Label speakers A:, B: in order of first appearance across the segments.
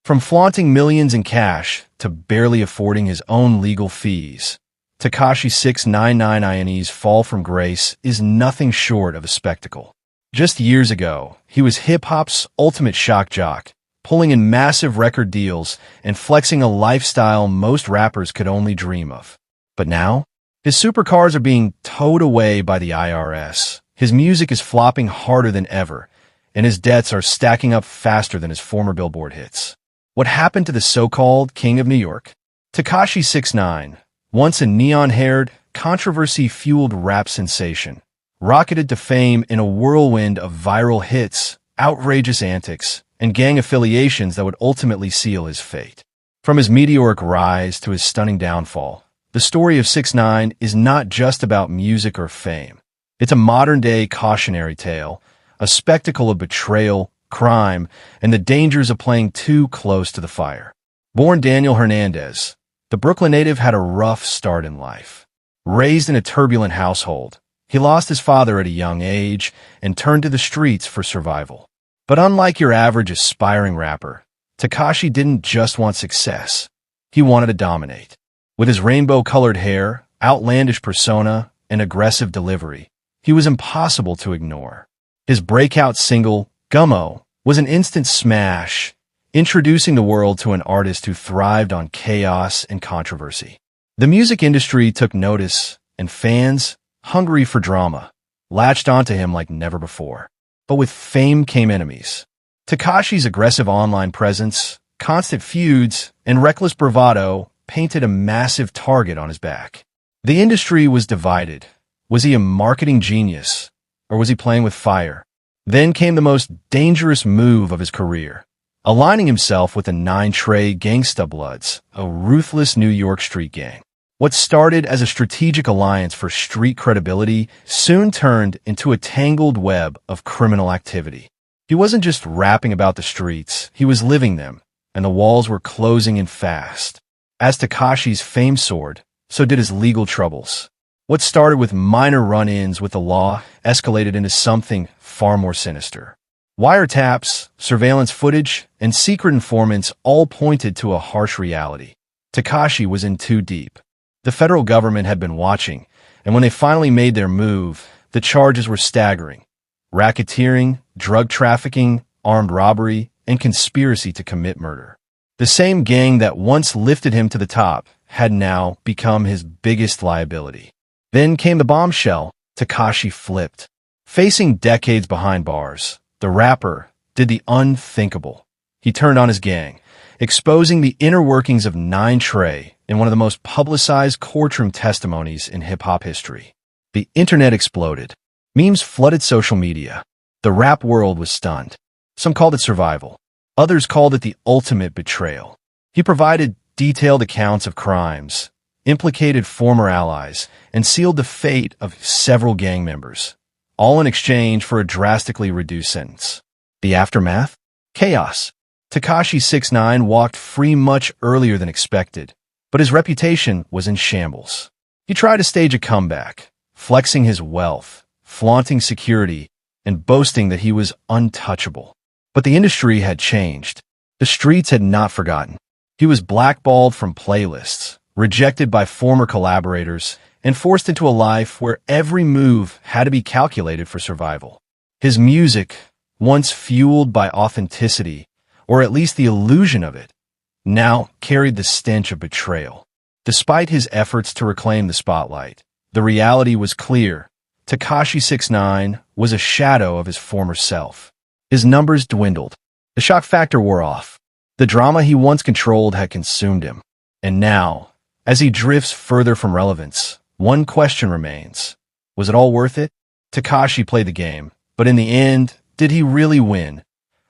A: From flaunting millions in cash to barely affording his own legal fees, Tekashi 6ix9ine's fall from grace is nothing short of a spectacle. Just years ago, he was hip-hop's ultimate shock jock, pulling in massive record deals and flexing a lifestyle most rappers could only dream of. But now, his supercars are being towed away by the IRS. His music is flopping harder than ever, and his debts are stacking up faster than his former Billboard hits. What happened to the so-called King of New York? Tekashi 6ix9ine, once a neon-haired, controversy-fueled rap sensation, rocketed to fame in a whirlwind of viral hits, outrageous antics, and gang affiliations that would ultimately seal his fate. From his meteoric rise to his stunning downfall, the story of 6ix9ine is not just about music or fame. It's a modern-day cautionary tale, a spectacle of betrayal, crime, and the dangers of playing too close to the fire. Born Daniel Hernandez, the Brooklyn native had a rough start in life. Raised in a turbulent household, he lost his father at a young age and turned to the streets for survival. But unlike your average aspiring rapper, Tekashi didn't just want success. He wanted to dominate. With his rainbow-colored hair, outlandish persona, and aggressive delivery, he was impossible to ignore. His breakout single, Gummo, was an instant smash, introducing the world to an artist who thrived on chaos and controversy. The music industry took notice, and fans, hungry for drama, latched onto him like never before. But with fame came enemies. Tekashi's aggressive online presence, constant feuds, and reckless bravado painted a massive target on his back. The industry was divided. Was he a marketing genius, or was he playing with fire? Then came the most dangerous move of his career, aligning himself with the 9 Trey Gangsta Bloods, a ruthless New York street gang. What started as a strategic alliance for street credibility soon turned into a tangled web of criminal activity. He wasn't just rapping about the streets, he was living them, and the walls were closing in fast. As Tekashi's fame soared, so did his legal troubles. What started with minor run-ins with the law escalated into something far more sinister. Wiretaps, surveillance footage, and secret informants all pointed to a harsh reality. Tekashi was in too deep. The federal government had been watching, and when they finally made their move, the charges were staggering. Racketeering, drug trafficking, armed robbery, and conspiracy to commit murder. The same gang that once lifted him to the top had now become his biggest liability. Then came the bombshell. Tekashi flipped. Facing decades behind bars, the rapper did the unthinkable. He turned on his gang, exposing the inner workings of 9 Trey in one of the most publicized courtroom testimonies in hip-hop history. The internet exploded. Memes flooded social media. The rap world was stunned. Some called it survival. Others called it the ultimate betrayal. He provided detailed accounts of crimes, implicated former allies, and sealed the fate of several gang members, all in exchange for a drastically reduced sentence. The aftermath? Chaos. Tekashi 6ix9ine walked free much earlier than expected, but his reputation was in shambles. He tried to stage a comeback, flexing his wealth, flaunting security, and boasting that he was untouchable. But the industry had changed. The streets had not forgotten. He was blackballed from playlists, rejected by former collaborators, and forced into a life where every move had to be calculated for survival. His music, once fueled by authenticity, or at least the illusion of it, now carried the stench of betrayal. Despite his efforts to reclaim the spotlight, the reality was clear. Tekashi 6ix9ine was a shadow of his former self. His numbers dwindled. The shock factor wore off. The drama he once controlled had consumed him. And now, as he drifts further from relevance, one question remains. Was it all worth it? Tekashi played the game, but in the end, did he really win?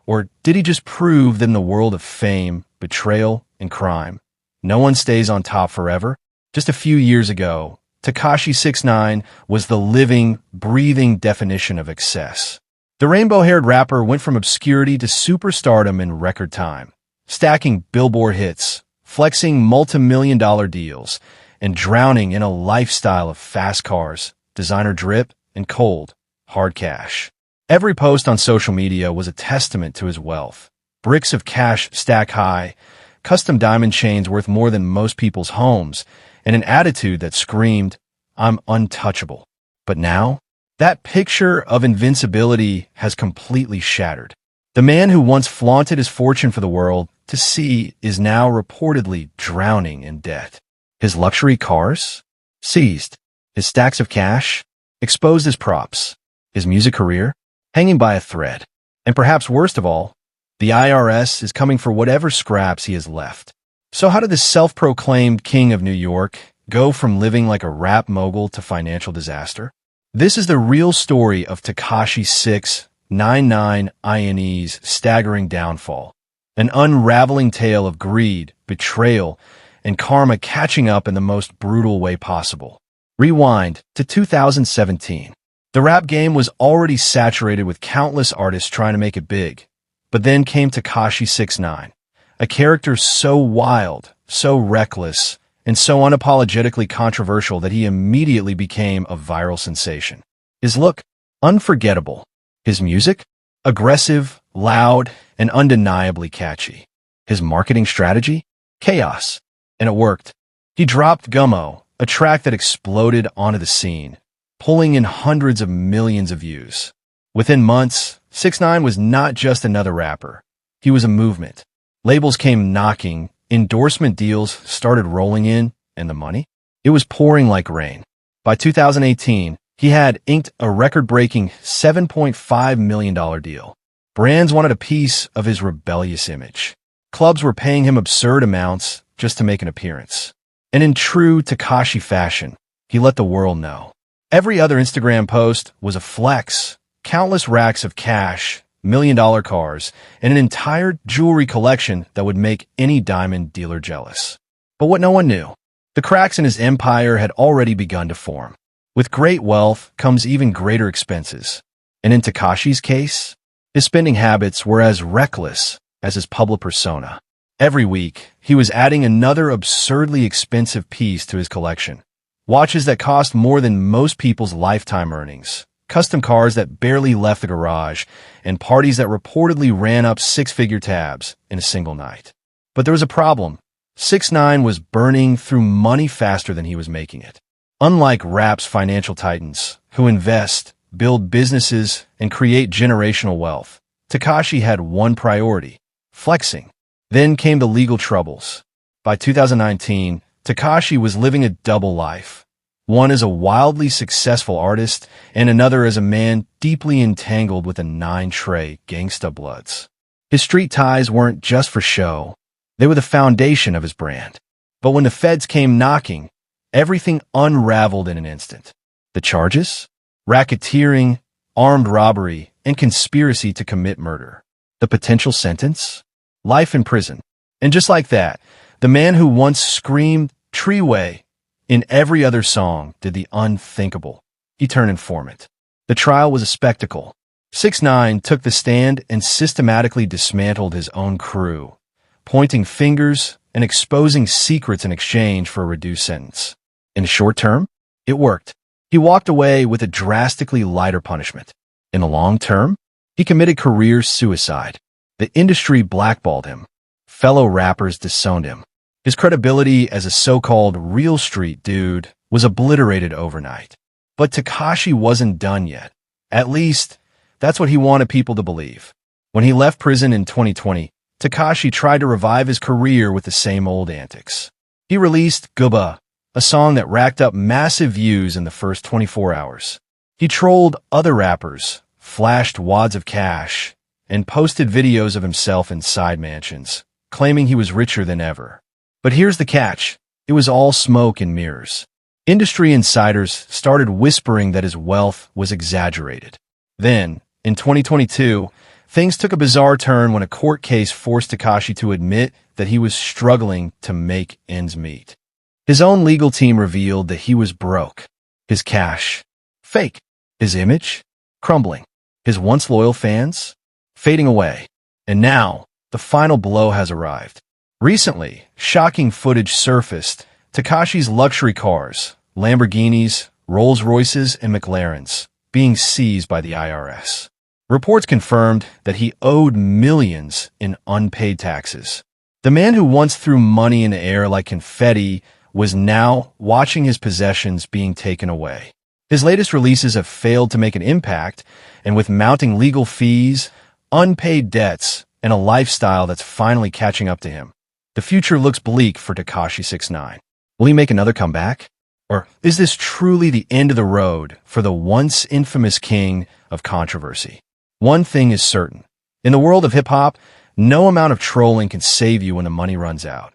A: Or did he just prove that in the world of fame, betrayal, and crime, no one stays on top forever? Just a few years ago, Tekashi 6ix9ine was the living, breathing definition of excess. The rainbow-haired rapper went from obscurity to superstardom in record time, stacking Billboard hits, flexing multi-million-dollar deals, and drowning in a lifestyle of fast cars, designer drip, and cold, hard cash. Every post on social media was a testament to his wealth. bricks of cash stack high, custom diamond chains worth more than most people's homes, and an attitude that screamed, "I'm untouchable." But now, that picture of invincibility has completely shattered. The man who once flaunted his fortune for the world to see is now reportedly drowning in debt. His luxury cars? Seized. His stacks of cash? Exposed as props. His music career? Hanging by a thread. And perhaps worst of all, the IRS is coming for whatever scraps he has left. So how did this self-proclaimed king of New York go from living like a rap mogul to financial disaster? This is the real story of Tekashi 6ix9ine's staggering downfall. An unraveling tale of greed, betrayal, and karma catching up in the most brutal way possible. Rewind to 2017. The rap game was already saturated with countless artists trying to make it big. But then came Tekashi 6ix9ine, a character so wild, so reckless, and so unapologetically controversial that he immediately became a viral sensation. His look, unforgettable. His music, aggressive, loud, and undeniably catchy. His marketing strategy, chaos. And it worked. He dropped Gummo, a track that exploded onto the scene, pulling in hundreds of millions of views. Within months, 6ix9ine was not just another rapper. He was a movement. Labels came knocking, endorsement deals started rolling in, and the money? It was pouring like rain. By 2018, he had inked a record-breaking $7.5 million deal. Brands wanted a piece of his rebellious image. Clubs were paying him absurd amounts just to make an appearance. And in true Tekashi fashion, he let the world know. Every other Instagram post was a flex, countless racks of cash, million-dollar cars, and an entire jewelry collection that would make any diamond dealer jealous. But what no one knew, the cracks in his empire had already begun to form. With great wealth comes even greater expenses. And in Tekashi's case, his spending habits were as reckless as his public persona. Every week, he was adding another absurdly expensive piece to his collection. Watches that cost more than most people's lifetime earnings, custom cars that barely left the garage, and parties that reportedly ran up six-figure tabs in a single night. But there was a problem. 6ix9ine was burning through money faster than he was making it. Unlike rap's financial titans, who invest, build businesses, and create generational wealth, Tekashi had one priority: flexing. Then came the legal troubles. By 2019, Tekashi was living a double life. One as a wildly successful artist, and another as a man deeply entangled with the 9 Gangsta Bloods. His street ties weren't just for show. They were the foundation of his brand. But when the feds came knocking, everything unraveled in an instant. The charges? Racketeering, armed robbery, and conspiracy to commit murder. The potential sentence? Life in prison. And just like that, the man who once screamed "Treeway" in every other song did the unthinkable. He turned informant. The trial was a spectacle. 6ix9ine took the stand and systematically dismantled his own crew, pointing fingers and exposing secrets in exchange for a reduced sentence. In the short term, it worked. He walked away with a drastically lighter punishment. In the long term, he committed career suicide. The industry blackballed him. Fellow rappers disowned him. His credibility as a so-called real street dude was obliterated overnight. But Tekashi wasn't done yet. At least, that's what he wanted people to believe. When he left prison in 2020, Tekashi tried to revive his career with the same old antics. He released Gubba, a song that racked up massive views in the first 24 hours. He trolled other rappers, flashed wads of cash, and posted videos of himself in side mansions, claiming he was richer than ever. But here's the catch. It was all smoke and mirrors. Industry insiders started whispering that his wealth was exaggerated. Then, in 2022, things took a bizarre turn when a court case forced Tekashi to admit that he was struggling to make ends meet. His own legal team revealed that he was broke. His cash, fake. His image, crumbling. His once loyal fans, fading away. And now, the final blow has arrived. Recently, shocking footage surfaced. Tekashi's luxury cars, Lamborghinis, Rolls-Royces, and McLarens, being seized by the IRS. Reports confirmed that he owed millions in unpaid taxes. The man who once threw money in the air like confetti was now watching his possessions being taken away. His latest releases have failed to make an impact, and with mounting legal fees, unpaid debts, and a lifestyle that's finally catching up to him, the future looks bleak for Tekashi 6ix9ine. Will he make another comeback? Or is this truly the end of the road for the once infamous king of controversy? One thing is certain. In the world of hip-hop, no amount of trolling can save you when the money runs out.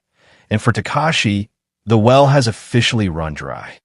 A: And for Tekashi, the well has officially run dry.